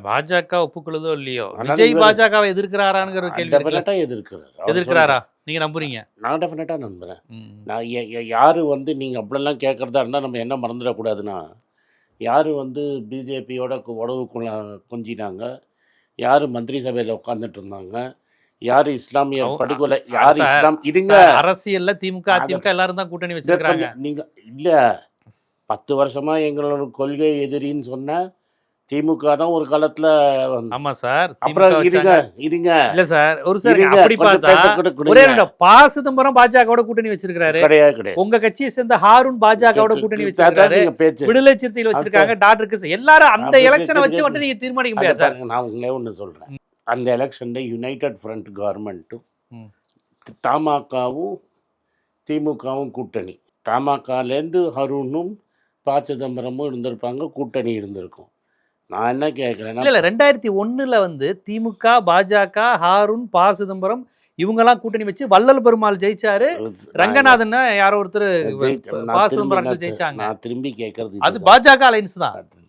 பாஜக ஒப்புக்கொள்ளுதோ இல்லையோ, ஆனாலும் விஜய் இவரு பாஜகவை எதிர்க்கிறாராங்கிற ஒரு கேள்வி இருக்குல்ல. டெஃபினட்டா எதிர்க்கிறார். அவர் எதிர்க்கிறாரா? சொல்றார். நீங்க நம்புறீங்க? நான் டெஃபினட்டா நம்புறேன். ம். நான் யாரு வந்து நீங்க அப்படிலாம் கேட்கறதா இருந்தா நம்ம என்ன மறந்துடக்கூடாதுன்னா, யாரு வந்து பிஜேபியோட உறவு கொஞ்சினாங்க, யாரு மந்திரி சபையில உட்கார்ந்துட்டு இருந்தாங்க, யாரு இஸ்லாமிய படுகொலை, யாரு சார், இஸ்லாம் இருங்க. சார், அரசியல்ல திமுக, அத அதிமுக எல்லாரும் தான் கூட்டணி இத வச்சிருக்காங்க. கொஞ்சம் நீங்க இல்ல 10 வருஷமா எங்களோட கொள்கை எதிரின்னு சொன்ன திமுக தான் ஒரு காலத்துல ஆமா சார். அப்புறம் திமுக இருங்க வச்சாங்க. இருங்க இல்ல சார், ஒரு சார் இருங்க அப்படி கொஞ்சம் பார்த்தா பேச கூட ஒரே கொடுங்க. நிமிடம். ப. சிதம்பரம் பாஜகவோட கூட்டணி வச்சிருக்காரு. கிடையாது உங்க கட்சியை சேர்ந்த ஹாரூன் பாஜகவோட கூட்டணி வச்சிருக்காரு. நீங்க பேச்சு விடுதலை சிறுத்தைகள் வச்சிருக்காங்க. டாக்டர் கிருஷ்ணன் எல்லாரும் அந்த அப்படி எலெக்ஷனை வச்சு கேட்க- மட்டும் நீங்க தீர்மானிக்க அதை முடியாது சார். பாருங்க, நான் உங்களே ஒன்று சொல்றேன். அந்த எலெக்ஷன்ல யுனைடெட் ஃப்ரண்ட் கவர்மெண்ட்டும் ம். தமாகவும் திமுகவும் கூட்டணி. தமாகலேருந்து ஹருணும் ப. சிதம்பரமும் இருந்திருப்பாங்க, கூட்டணி இருந்திருக்கும். நான் என்ன கேட்குறேன்னா, இல்ல 2001ல வந்து திமுக, பாஜக, ஹாரூன், ப. சிதம்பரம் இவங்கெல்லாம் கூட்டணி வச்சு வள்ளல் பெருமாள் ஜெயிச்சாரு. ரங்கநாதன் யாரோ ஒருத்தர் ப. சிதம்பரம் ஜெயிச்சாங்க. நான் திரும்பி கேட்கறது அது பாஜக அலைன்ஸ் தான்.